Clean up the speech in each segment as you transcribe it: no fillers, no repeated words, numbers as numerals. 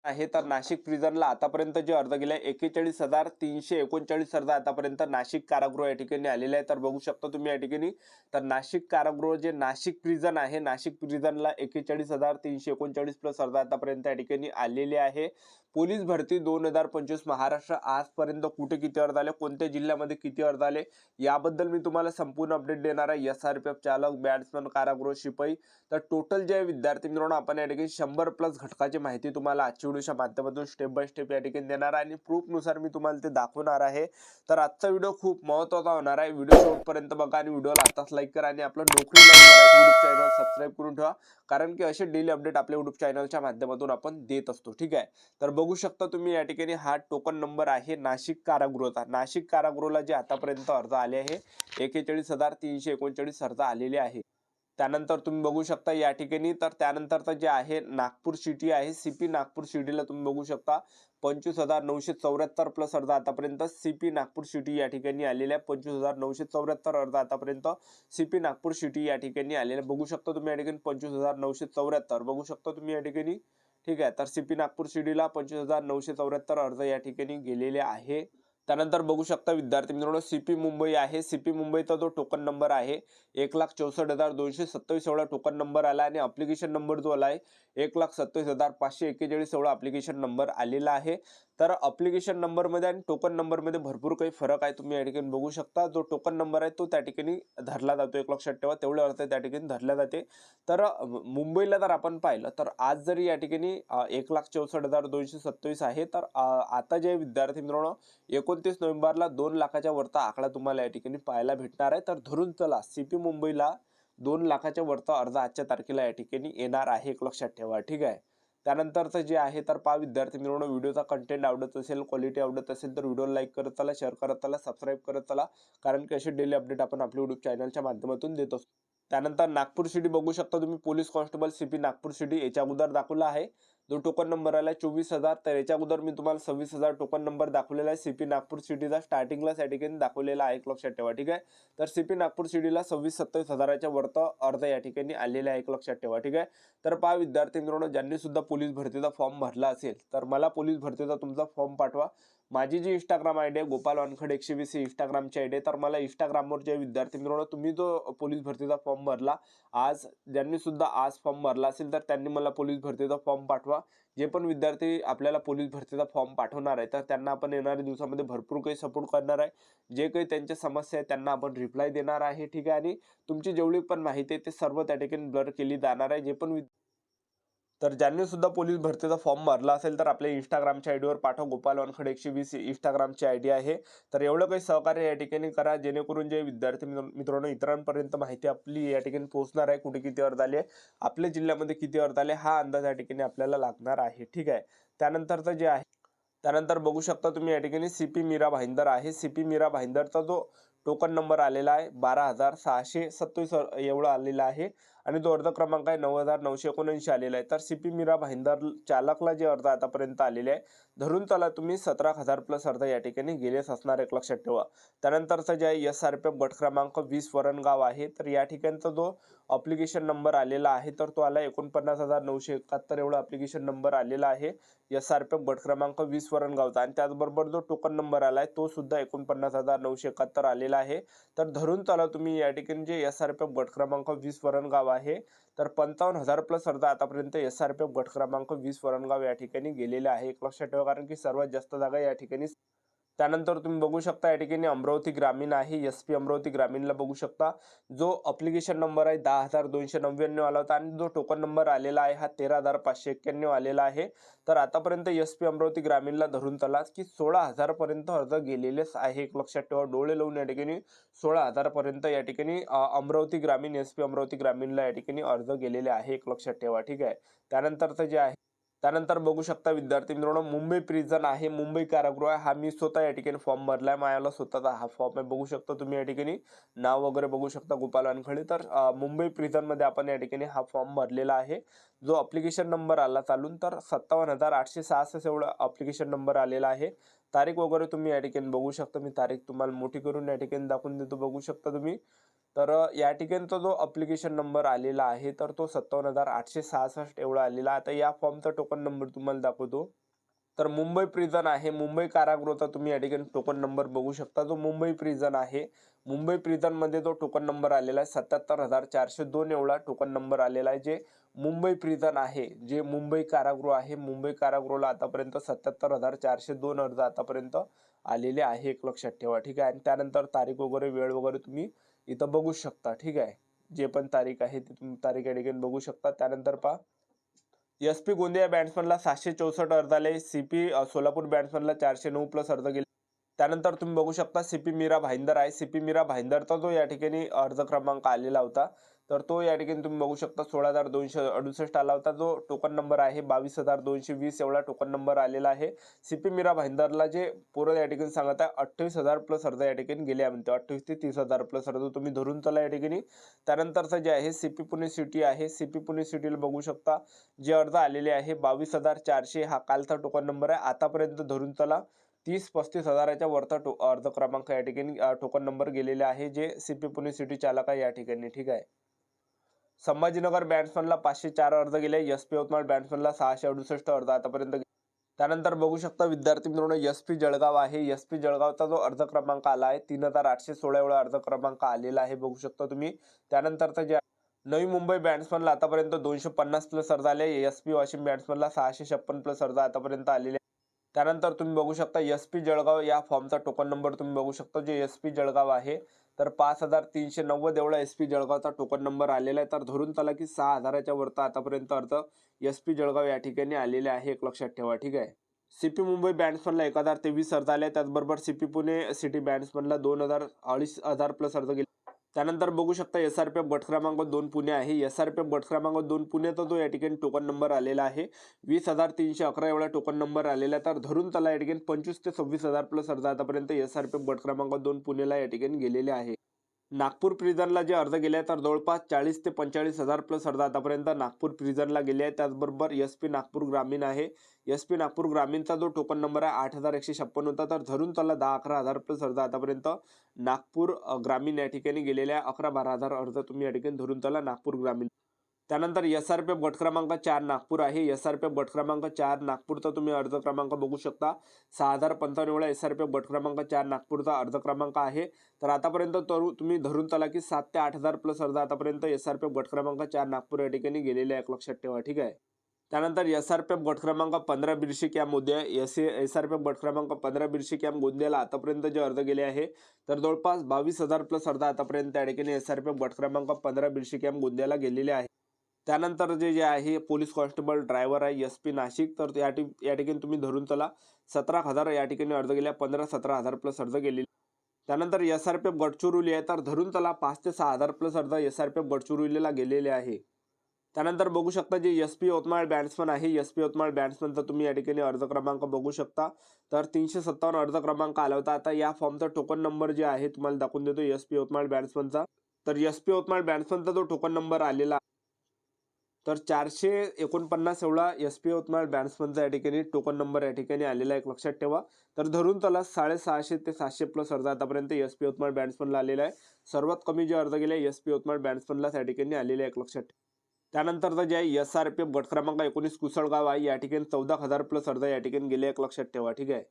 आहे तर नाशिक प्रिझनला आतापर्यंत जे अर्ज गेले 41,339 अर्ज आतापर्यंत नाशिक कारागृह या ठिकाणी आलेले आहे। तर बघू शकता तुम्ही या ठिकाणी तर नाशिक कारागृह जे नाशिक प्रिझन आहे, नाशिक प्रिझनला 41,339 प्लस अर्ज आतापर्यंत या ठिकाणी आलेले आहे। पोलीस भरती 2025 महाराष्ट्र आजपर्यंत कुठे किती अर्ज आले, कोणत्या जिल्ह्यामध्ये किती अर्ज आले याबद्दल मी तुम्हाला संपूर्ण अपडेट देणार आहे। SRPF चालक, बॅट्समन, कारागृह शिपाई तर टोटल जे विद्यार्थी मित्रांनो आपण या ठिकाणी 100 प्लस घटकाची माहिती तुम्हाला आजच्या व्हिडिओच्या माध्यमातून स्टेप बाय स्टेप या ठिकाणी देणार आहे आणि प्रूफ नुसार मी तुम्हाला ते दाखवणार आहे। तर आजचा व्हिडिओ खूप महत्त्वाचा होणार आहे। व्हिडिओ शेवटपर्यंत बघा आणि व्हिडिओला आताच लाईक करा आणि आपलं नोकरी मराठी यूट्यूब चॅनल सबस्क्राईब करून ठेवा, कारण की असे डेली अपडेट आपल्या यूट्यूब चॅनलच्या माध्यमातून आपण देत असतो। ठीक आहे, तर बघू शकता तुम्ही या ठिकाणी हा टोकन नंबर आहे नाशिक कारागृहाचा। नाशिक कारागृहाला जे आतापर्यंत अर्ज आले आहे 41,339 अर्ज आलेले आहे। त्यानंतर तुम्ही बघू शकता या ठिकाणी तर त्यानंतरचं जे आहे नागपूर सिटी आहे, सीपी नागपूर सिटीला तुम्ही बघू शकता 25,974 प्लस अर्ज आतापर्यंत सीपी नागपूर सिटी या ठिकाणी आलेले आहे। 25,974 अर्ज आतापर्यंत सीपी नागपूर सिटी या ठिकाणी आलेले बघू शकता तुम्ही या ठिकाणी 25,974 बघू शकता तुम्ही या ठिकाणी। ठीक आहे, तर सीपी नागपूर सिटीला 25,974 अर्ज या ठिकाणी गेलेले आहे। त्यानंतर बघू शकता विद्यार्थी मित्रांनो सीपी मुंबई आहे, सीपी मुंबईचा जो टोकन नंबर आहे 1,64,227 एवढा टोकन नंबर आला आणि अप्लिकेशन नंबर जो आला आहे 1,27,541 एवढा अप्लिकेशन नंबर आलेला आहे। तर अप्लिकेशन नंबर मध्ये आणि टोकन नंबर मध्ये भरपूर काही फरक आहे, तुम्ही या ठिकाणी बघू शकता। जो टोकन नंबर आहे तो त्या ठिकाणी धरला जातो, एक लक्षात ठेवा तेवढे अर्थ त्या ठिकाणी धरल्या जाते। तर मुंबईला जर आपण पाहिलं तर आज जरी या ठिकाणी 1,64,227 आहे, तर आता जे विद्यार्थी मित्रांनो 29 नोव्हेंबरला 2 लाखाच्या वरचा आकडा तुम्हाला या ठिकाणी पाहायला भेटणार आहे। तर धरून चला सीपी मुंबईला 2 लाखाच्या वरचा अर्ज आजच्या तारखेला या ठिकाणी येणार आहे, एक लक्षात ठेवा। ठीक आहे, त्यानंतरचं जे आहे तर पहा विद्यार्थी मित्रांनो व्हिडिओचा कंटेंट आवडत असेल, क्वालिटी आवडत असेल तर व्हिडिओला लाईक करत चला, शेअर करत चला, सबस्क्राईब करत चला, कारण की असे डेली अपडेट आपण आपल्या यूट्यूब चॅनलच्या माध्यमातून देत असतो। त्यानंतर नागपूर सिटी बघू शकता तुम्ही, police constable CP Nagpur city याच्या अगोदर दाखवला आहे जो टोकन नंबर आला 24,000। तर याच्या अगोदर मी तुम्हाला 26,000 टोकन नंबर दाखवलेला आहे सीपी नागपूर सिटीचा, स्टार्टिंगला या ठिकाणी दाखवलेला आहे, एक लक्षात ठेवा। ठीक आहे, तर सीपी नागपूर सिटीला 26-27 हजाराच्या वरचा अर्ज या ठिकाणी आलेला आहे, एक लक्षात ठेवा। ठीक आहे, तर पहा विद्यार्थी मित्रांनो ज्यांनी सुद्धा पोलीस भरतीचा फॉर्म भरला असेल तर मला पोलीस भरतीचा तुमचा फॉर्म पाठवा। माझी जी इंस्टाग्राम आयडी आहे गोपाल वानखडे 120 इंस्टाग्रामची आयडी आहे। तर मला इंस्टाग्रामवर जे विद्यार्थी मित्रांनो तुम्ही जो पोलीस भरतीचा फॉर्म भरला आज, ज्यांनी सुद्धा आज फॉर्म भरला असेल तर त्यांनी मला पोलीस भरतीचा फॉर्म पाठवा। जे पण विद्यार्थी आपल्याला पोलीस भरतीचा फॉर्म पाठवणार आहे तर त्यांना आपण येणाऱ्या दिवसामध्ये भरपूर काही सपोर्ट करणार आहे, जे काही त्यांच्या समस्या आहे त्यांना आपण रिप्लाय देणार आहे। ठीक आहे, आणि तुमची जेवढी पण माहिती आहे ते सर्व त्या ठिकाणी ब्लर केली जाणार आहे। जे पण तर ज्यांनी सुद्धा पोलीस भरतीचा फॉर्म भरला असेल तर आपल्या इंस्टाग्रामच्या आयडीवर पाठवा, गोपाल वानखडे 120 इंस्टाग्रामची आयडी आहे। तर एवढं काही सहकार्य या ठिकाणी करा जेणेकरून जे विद्यार्थी मित्रांनो इतरांपर्यंत माहिती आपली या ठिकाणी पोहोचणार आहे, कुठे किती अर्ज आले, आपल्या जिल्ह्यामध्ये किती अर्ज आले हा अंदाज या ठिकाणी आपल्याला लागणार आहे। ठीक आहे, त्यानंतरचं जे आहे त्यानंतर बघू शकता तुम्ही या ठिकाणी सीपी मीरा भाईंदर आहे, सीपी मीरा भाईंदरचा जो टोकन नंबर आलेला आहे 12,627 एवढा आलेला आहे आणि जो अर्ज क्रमांक आहे 9,979 आलेला आहे। तर सीपी मीरा भाईंदर चालकला जे अर्ज आतापर्यंत आलेले आहे धरून चला तुम्ही 17,000 प्लस अर्ज या ठिकाणी गेलेच असणार, एक लक्षात ठेवा। त्यानंतरचं जे आहे SRPF गट क्रमांक 20 वरणगाव आहे, तर या ठिकाणचा जो अप्लिकेशन नंबर आलेला आहे तर तो आला 49,971 एवढा अप्लिकेशन नंबर आलेला आहे SRPF गट क्रमांक 20 वरणगावचा, आणि त्याचबरोबर जो टोकन नंबर आलाय तो सुद्धा 49,971 आलेला आहे। तर धरून चला तुम्ही या ठिकाणी जे SRPF गट क्रमांक 20 वरणगाव आहे तर 55,000 प्लस अर्ज आतापर्यंत SRPF गट क्रमांक 20 वरणगाव या ठिकाणी गेलेले आहे, एक लक्षात ठेवा, कारण की सर्वात जास्त जागा या ठिकाणी। त्यानंतर तुम्ही बघू शकता या ठिकाणी अमरावती ग्रामीण आहे, SP अमरावती ग्रामीणला बघू शकता जो अप्लिकेशन नंबर आहे 10,299 आला होता आणि जो टोकन नंबर आलेला आहे हा 13,591 आलेला आहे। तर आतापर्यंत SP अमरावती ग्रामीणला धरून चला की 16,000 पर्यंत अर्ज गेलेलेच आहे, एक लक्षात ठेवा, डोळे लावून या ठिकाणी 16,000 पर्यंत या ठिकाणी अमरावती ग्रामीण SP अमरावती ग्रामीणला या ठिकाणी अर्ज गेलेले आहे, एक लक्षात ठेवा। ठीक आहे, त्यानंतरचं जे आहे त्यानंतर बघू शकता विद्यार्थी मित्रांनो मुंबई प्रिझन आहे, मुंबई कारागृह आहे, हा मी स्वतः या ठिकाणी फॉर्म भरलाय, माझ्याला स्वतःचा हा फॉर्म आहे, बघू शकता तुम्ही या ठिकाणी नाव वगैरे बघू शकता गोपाल वानखडे। तर मुंबई प्रिझन मध्ये आपण या ठिकाणी हा फॉर्म भरलेला आहे, जो अप्लिकेशन नंबर आला चालून तर 57,866 एवढा अप्लिकेशन नंबर आलेला आहे। तारीख वगैरे तुम्ही या ठिकाणी बघू शकता, मी तारीख तुम्हाला मोठी करून या ठिकाणी दाखवून देतो, बघू शकता तुम्ही तर या ठिकाणचा जो अप्लिकेशन नंबर आलेला आहे तर तो 57,866 एवढा आलेला. आता या फॉर्मचा टोकन नंबर तुम्हाला दाखवतो. तर मुंबई प्रिझन आहे, मुंबई कारागृहाचा तुम्ही या ठिकाणी टोकन नंबर बघू शकता. जो मुंबई प्रिझन आहे, मुंबई प्रिझनमध्ये जो टोकन नंबर आलेला आहे 77,402 एवढा टोकन नंबर आलेला आहे. जे मुंबई प्रिझन आहे, जे मुंबई कारागृह आहे, मुंबई कारागृहाला आतापर्यंत 77,402 अर्ज आतापर्यंत आलेले आहे, एक लक्षात ठेवा. ठीक आहे. आणि त्यानंतर तारीख वगैरे वेळ वगैरे तुम्ही इथं बघू शकता. ठीक आहे. जे पण तारीख आहे ती तुम्ही तारीख या ठिकाणी बघू शकता. त्यानंतर पहा, SP गोंदिया बॅट्समनला 764 अर्ज आले. CP सोलापूर बॅट्समनला 409 प्लस अर्ज गेले. त्यानंतर तुम्ही बघू शकता CP मीरा भाईंदर आहे. CP मीरा भाईंदरचा जो या ठिकाणी अर्ज क्रमांक आलेला होता तर तो या ठिकाणी तुम्ही बघू शकता 16,268 आला होता. जो टोकन नंबर आहे 22,220 एवढा टोकन नंबर आलेला आहे. CP मीरा भाईंदरला जे पूर्ण या ठिकाणी सांगत आहे 28,000 प्लस अर्ज या ठिकाणी गेले म्हणते. 28 ते 30,000 प्लस अर्ज तुम्ही धरून चला या ठिकाणी. त्यानंतरचं जे आहे CP पुणे सिटी आहे. CP पुणे सिटीला बघू शकता जे अर्ज आलेले आहे 22,400 हा कालचा टोकन नंबर आहे. आतापर्यंत धरून चला 30-35 हजाराच्या वरचा अर्ज क्रमांक या ठिकाणी टोकन नंबर गेलेले आहे, जे CP पुणे सिटी चालक आहे या ठिकाणी. ठीक आहे. संभाजीनगर बॅट्समनला 504 अर्ज गेले. SP यवतमाळ बॅट्समनला 668 अर्ज आतापर्यंत. त्यानंतर बघू शकता विद्यार्थी मित्रांनो SP जळगाव आहे. SP जळगावचा जो अर्ज क्रमांक आला आहे 3,816 एवढा अर्ज क्रमांक आलेला आहे, बघू शकता तुम्ही. त्यानंतरचं जे नवी मुंबई बॅट्समनला आतापर्यंत 250 प्लस अर्ज आले. SP वाशिम बॅट्समनला 656 प्लस अर्ज आतापर्यंत आलेले. त्यानंतर तुम्ही बघू शकता SP जळगाव या फॉर्मचा टोकन नंबर तुम्ही बघू शकता. जे SP जळगाव आहे तर 5,390 एवढा SP जळगावचा टोकन नंबर आलेला आहे. तर धरून चला की 6,000च्या वरता आतापर्यंत अर्ज SP जळगाव या ठिकाणी आलेले आहे, एक लक्षात ठेवा. ठीक आहे. CP मुंबई बॅट्समनला 1,023 अर्ज आले. त्याचबरोबर CP पुणे सिटी बॅट्समनला 2,000 प्लस अर्ज गेले. त्यानंतर बघू शकता SRPF गट क्रमांक 2 पुणे आहे. SRPF गट क्रमांक 2 पुण्याचा जो या ठिकाणी टोकन नंबर आलेला आहे 20,311 एवढा टोकन नंबर आलेला आहे. तर धरून चला या ठिकाणी 25 ते 26,000 प्लस अर्ज आतापर्यंत SRPF गट क्रमांक 2 पुणेला या ठिकाणी गेलेले आहे. नागपूर प्रिझनला जे अर्ज गेले आहे तर जवळपास 40 ते 45,000 प्लस अर्ज आतापर्यंत नागपूर प्रिझनला गेले आहे. त्याचबरोबर SP नागपूर ग्रामीण आहे. SP नागपूर ग्रामीणचा जो टोकन नंबर आहे 8,156 होता. तर धरून चला 10-11,000 प्लस अर्ज आतापर्यंत नागपूर ग्रामीण या ठिकाणी गेलेले आहे. 11-12,000 अर्ज तुम्ही या ठिकाणी धरून चला नागपूर ग्रामीण. त्यानंतर SRPF गट क्रमांक 4 नागपूर आहे. SRPF गट क्रमांक 4 नागपूरचा तुम्ही अर्ज क्रमांक बघू शकता. 6,055 एवढा SRPF गट क्रमांक 4 नागपूरचा अर्ज क्रमांक आहे. तर आतापर्यंत तुम्ही धरून चला की 7 ते 8,000 प्लस अर्ज आतापर्यंत SRPF गट क्रमांक 4 नागपूर या ठिकाणी गेलेले आहे, एक लक्षात ठेवा. ठीक आहे. त्यानंतर SRPF गट क्रमांक 15 बिरशी कॅम्प उद्या SRPF गट क्रमांक 15 बिरशी कॅम्प गोंदियाला आतापर्यंत जे अर्ज गेले आहे तर जवळपास 22,000 प्लस अर्ज आतापर्यंत या ठिकाणी SRPF गट क्रमांक 15 बिरशी कॅम्प गोंदियाला गेलेले आहे. त्यानंतर जे आहे पोलीस कॉन्स्टेबल ड्रायव्हर आहे SP नाशिक. तर या ठिकाणी तुम्ही धरून चला 17,000 या ठिकाणी अर्ज गेले. 15-17,000 प्लस अर्ज गेलेले. त्यानंतर SRPF गडचिरोली आहे. तर धरून चला 5 ते 6,000 प्लस अर्ज SRPF गडचिरोलीला गेलेले आहे. त्यानंतर बघू शकता जे SP यवतमाळ बॅट्समन आहे. SP यवतमाळ बॅट्समनचा तुम्ही या ठिकाणी अर्ज क्रमांक बघू शकता. तर 357 अर्ज क्रमांक आला होता. आता या फॉर्मचा टोकन नंबर जे आहे तुम्हाला दाखवून देतो SP यवतमाळ बॅट्समनचा. तर SP यवतमाळ बॅट्समनचा जो टोकन नंबर आलेला तर 449 एवढा SP यवतमाळ बॅट्समनचा या ठिकाणी टोकन नंबर या ठिकाणी आलेला आहे, एक लक्षात ठेवा. तर धरून चला 650 ते 700 प्लस अर्ज आतापर्यंत SP यवतमाळ बॅट्समनला आलेला आहे. सर्वात कमी जे अर्ज गेले SP यवतमाळ बॅट्समनला या ठिकाणी आलेले आहे, एक लक्षात ठेवा. त्यानंतरचं जे आहे SRPF गट क्रमांक 19 कुसळगाव आहे. या ठिकाणी 14,000 प्लस अर्ज या ठिकाणी गेले, एक लक्षात ठेवा. ठीक आहे.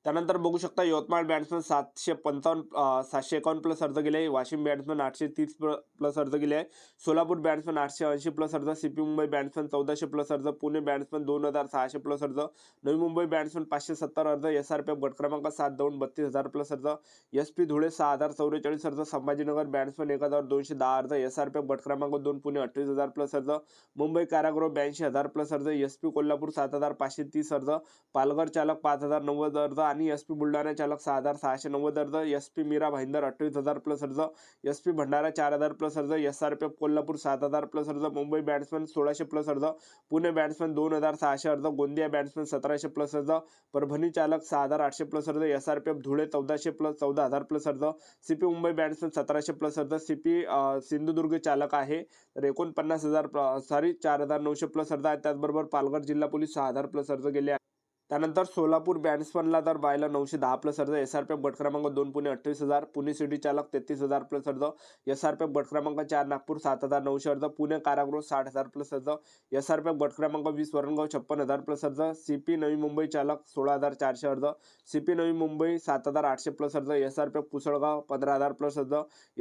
त्यानंतर बघू शकता यवतमाळ बॅट्समन 751 प्लस अर्ज गेले. वाशिम बॅट्समन 830 प्लस अर्ज गेले आहे. सोलापूर बॅट्समन 880 प्लस अर्ज. CP मुंबई बॅट्समन 1400 प्लस अर्ज. पुणे बॅट्समन 2,600 प्लस अर्ज. नवी मुंबई बॅट्समन 570 अर्ज. SRPF गट क्रमांक 7 जाऊन 32,000 प्लस अर्ज. SP धुळे 6,044 अर्ज. संभाजीनगर बॅट्समन 1,210 अर्ज. SRPF गट क्रमांक 2 पुणे 28,000 प्लस अर्ज. मुंबई कारागृह 82,000 प्लस अर्ज. SP कोल्हापूर 7,530 अर्ज. पालघर चालक 5,090 अर्ज आणि SP बुलढाणा चालक 6,690 अर्ज. SP मीरा भाईंदर 28,000 प्लस अर्ज. SP भंडारा 4,000 प्लस अर्ज. SRPF कोल्हापूर 7,000 प्लस अर्ज. मुंबई बॅट्समन 1,600 प्लस अर्ज. पुणे बॅट्समन 2,600 अर्ज. गोंदिया बॅट्समन 1,700 प्लस अर्ज. परभणी चालक 6,800 प्लस अर्ज. SRPF धुळे 1,400 प्लस 14,000 प्लस अर्ज. CP मुंबई बॅट्समन 1,700 प्लस अर्ज. CP सिंधुदुर्ग चालक आहे तर 4,900 प्लस अर्ज आहे. त्याचबरोबर पालघर जिल्हा पोलीस 6,000 प्लस अर्ज गेले आहे. त्यानंतर सोलापूर बॅट्समनला तर बायला 910 प्लस अर्ज. SRPF गट क्रमांक 2 पुणे 28,000. पुणे सिटी चालक 33,000 प्लस अर्ज. SRPF गट क्रमांक 4 नागपूर 7,900 अर्ज. पुणे कारागृह 60,000 प्लस अर्ज. SRPF गट क्रमांक 20 वरणगाव 56,000 प्लस अर्ज. CP नवी मुंबई चालक 16,400 अर्ज. CP नवी मुंबई 7,800 प्लस अर्ज. SRPF पुसळगाव 15,000 प्लस अर्ज.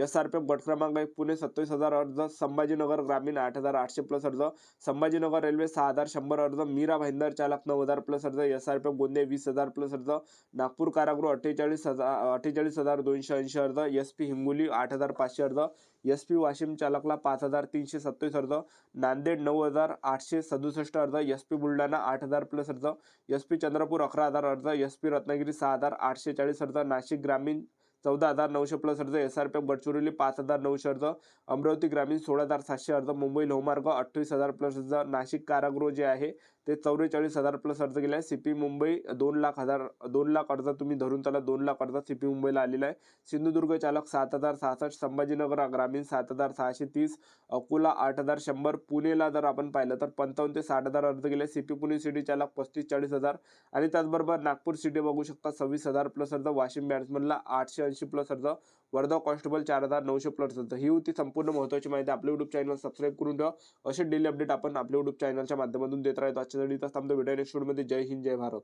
SRPF गट क्रमांक 1 पुणे 27,000 अर्ज. संभाजीनगर ग्रामीण 8,800 प्लस अर्ज. संभाजीनगर रेल्वे 6,100 अर्ज. मीरा भाईंदर चालक 9,000 प्लस अर्ज. SRPF गोंदिया 20,000 प्लस अर्ज. नागपूर कारागृह 48,280 अर्ज. SP हिंगोली 8,500 अर्ज. SP वाशिम चालकला 5,327 अर्ज. नांदेड 9,867 अर्ज. SP बुलढाणा 8,000 प्लस अर्ज. SP चंद्रपूर 11,000 अर्ज. SP रत्नागिरी 6,840 अर्ज. नाशिक ग्रामीण 14,900 प्लस अर्ज. SRPF गडचिरोली 5,900 अर्ज. अमरावती ग्रामीण 16,700 अर्ज. मुंबई लोहमार्ग 28,000 प्लस अर्ज. नाशिक कारागृह जे आहे ते 44,000 प्लस अर्ज केले आहे. CP मुंबई 2,00,000 अर्ज तुम्ही धरून चला, 2,00,000 अर्ज CP मुंबईला आलेला आहे. सिंधुदुर्ग चालक 7,066. संभाजीनगर ग्रामीण 7,630. अकोला 8,100. पुणेला जर आपण पाहिलं तर 55,000 ते 60,000 अर्ज केले. CP पुणे सिटी चालक 35,40,000 आणि त्याचबरोबर नागपूर सिटी बघू शकता 26,000 प्लस अर्ज. वाशिम बॅट्समनला 880 प्लस अर्ज. वर्धा कॉन्स्टेबल 4,900 प्लस अर्ज. ही होती संपूर्ण महत्त्वाची माहिती. आपल्या यूट्यूब चॅनल सबस्क्राईब करून ठेवा. असे डेली अपडेट आपण आपल्या यूट्यूब चॅनलच्या माध्यमातून देत राहतो. आजच्या इथं थांबतो. भेटूया नेक्स्ट व्हिडिओमध्ये. जय हिंद, जय भारत.